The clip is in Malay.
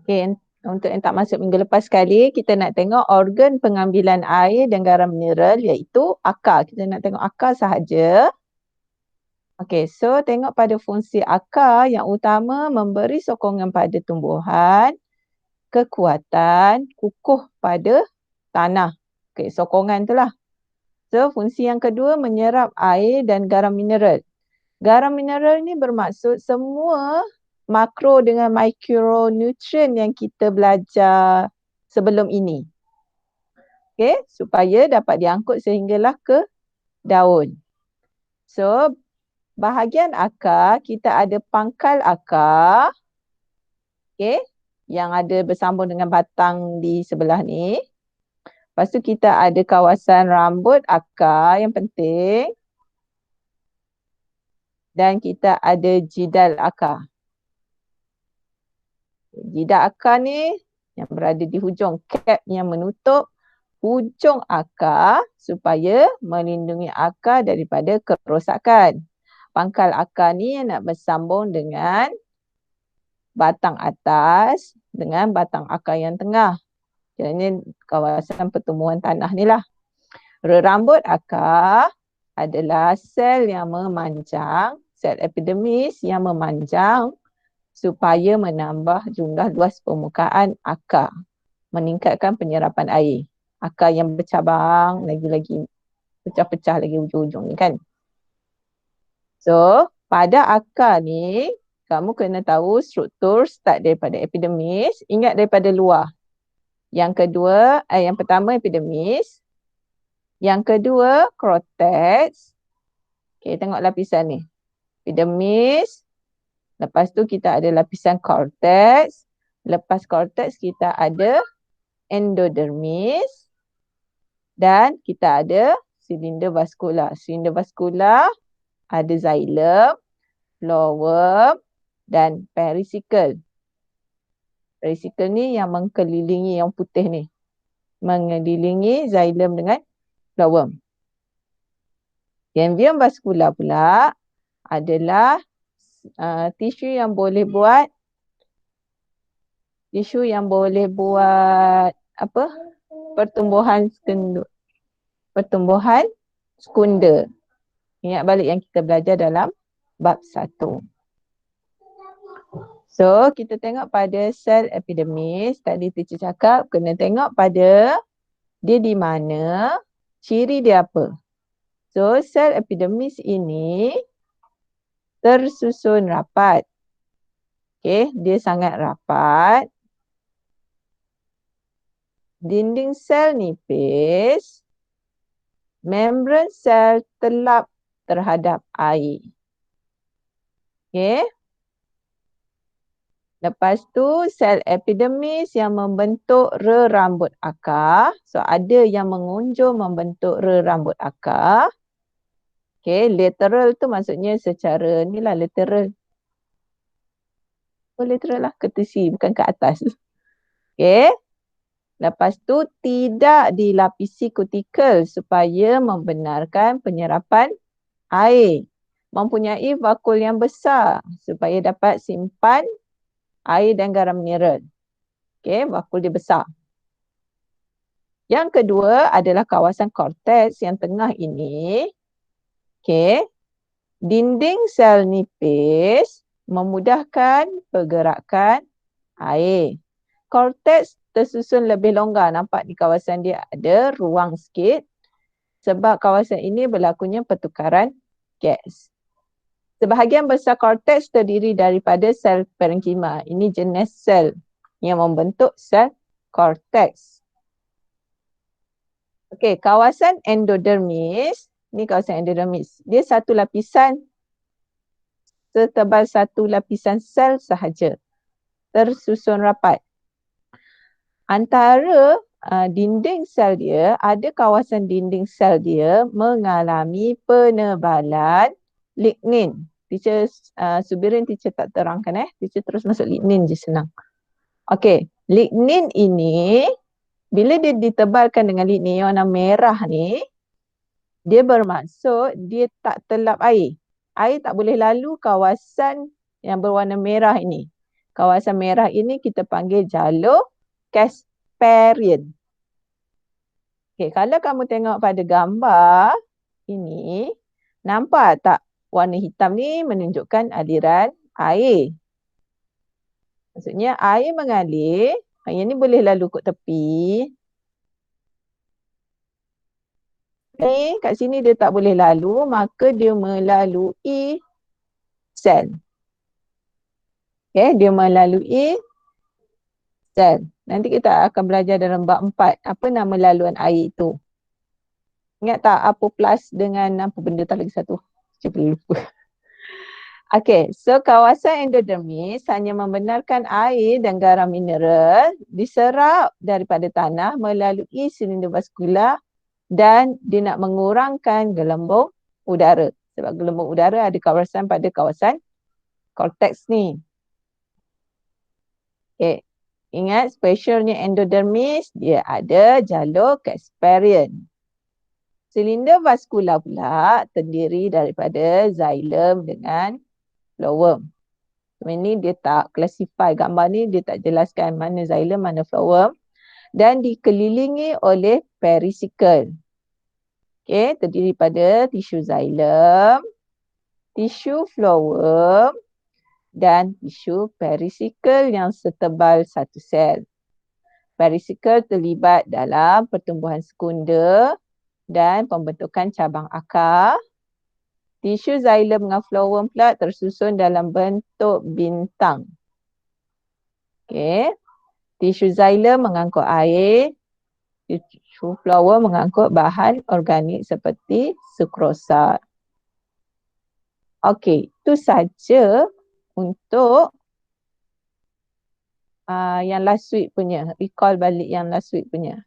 Okay, untuk yang tak masuk minggu lepas sekali, kita nak tengok organ pengambilan air dan garam mineral iaitu akar. Kita nak tengok akar sahaja. Okay, so tengok pada fungsi akar yang utama memberi sokongan pada tumbuhan, kekuatan, kukuh pada tanah. Okay, sokongan tu lah. So, fungsi yang kedua menyerap air dan garam mineral. Garam mineral ni bermaksud semua makro dengan mikronutrien yang kita belajar sebelum ini. Okay, supaya dapat diangkut sehinggalah ke daun. So, bahagian akar, kita ada pangkal akar. Okay, yang ada bersambung dengan batang di sebelah ni. Lepas tu kita ada kawasan rambut akar yang penting. Dan kita ada jidal akar. Jidal akar ni yang berada di hujung cap yang menutup hujung akar supaya melindungi akar daripada kerosakan. Pangkal akar ni yang nak bersambung dengan batang atas dengan batang akar yang tengah. Jadi kawasan pertumbuhan tanah ni lah. Rambut akar adalah sel yang memanjang, sel epidermis yang memanjang supaya menambah jumlah luas permukaan akar, meningkatkan penyerapan air. Akar yang bercabang lagi-lagi pecah-pecah lagi ujung-ujung ni kan. So, pada akar ni kamu kena tahu struktur start daripada epidermis, ingat daripada luar. Yang pertama epidermis, yang kedua cortex. Okay, tengok lapisan ni. Epidermis, lepas tu kita ada lapisan cortex, lepas cortex kita ada endodermis dan kita ada silinder vaskular. Silinder vaskular ada xylem, phloem dan pericycle. Pericycle ni yang mengelilingi yang putih ni. Mengelilingi xylem dengan phloem. Ganglion vaskular pula adalah tisu yang boleh buat apa? Pertumbuhan sekunda. Ingat balik yang kita belajar dalam bab 1. So, kita tengok pada sel epidermis. Tadi teacher cakap kena tengok pada dia di mana, ciri dia apa. So, sel epidermis ini tersusun rapat. Okay, dia sangat rapat. Dinding sel nipis, membran sel telap terhadap air. Okay. Lepas tu sel epidermis yang membentuk rambut akar. So ada yang mengunjung membentuk rambut akar. Okay, lateral tu maksudnya secara ni lah lateral. Oh lateral lah, ke tepi bukan ke atas. Okay. Lepas tu tidak dilapisi kutikel supaya membenarkan penyerapan air. Mempunyai vakul yang besar supaya dapat simpan air dan garam mineral. Okay, vakul dia besar. Yang kedua adalah kawasan korteks yang tengah ini. Okay, dinding sel nipis memudahkan pergerakan air. Korteks tersusun lebih longgar. Nampak di kawasan dia ada ruang sikit. Sebab kawasan ini berlakunya pertukaran gas. Sebahagian besar korteks terdiri daripada sel parenkima. Ini jenis sel yang membentuk sel korteks. Okey, kawasan endodermis. Ini kawasan endodermis. Dia satu lapisan, setebal satu lapisan sel sahaja. Tersusun rapat. Antara dinding sel dia, ada kawasan dinding sel dia mengalami penebalan lignin. Teacher Subirin teacher tak terangkan teacher terus masuk lignin je senang. Okey, lignin ini bila dia ditebalkan dengan lignin yang warna merah ni, dia bermaksud dia tak telap air. Air tak boleh lalu kawasan yang berwarna merah ini. Kawasan merah ini kita panggil jalur Casparian. Okay, kalau kamu tengok pada gambar ini, nampak tak warna hitam ni menunjukkan aliran air. Maksudnya air mengalir, yang ni boleh lalu ke tepi. Ni kat sini dia tak boleh lalu, maka dia melalui sel. Okay, dia melalui sel. Nanti kita akan belajar dalam bab 4, apa nama laluan air itu. Ingat tak apa plus dengan apa benda tak lagi satu? Cuba lupa. Okey, so kawasan endodermis hanya membenarkan air dan garam mineral diserap daripada tanah melalui silinder vaskular dan dia nak mengurangkan gelembung udara. Sebab gelembung udara ada kawasan pada kawasan korteks ni. Okay. Ingat specialnya endodermis, dia ada jalur Casparian. Silinder vaskular pula terdiri daripada xylem dengan phloem. Ini dia tak classify, gambar ni dia tak jelaskan mana xylem, mana phloem. Dan dikelilingi oleh pericycle. Okay, terdiri pada tisu xylem, tisu phloem dan tisu pericycle yang setebal satu sel. Pericycle terlibat dalam pertumbuhan sekunda dan pembentukan cabang akar. Tisu xylem dengan phloem pula tersusun dalam bentuk bintang. Okey. Tisu xylem mengangkut air, tisu phloem mengangkut bahan organik seperti sukrosa. Okey, itu saja untuk yang last week punya, recall balik yang last week punya.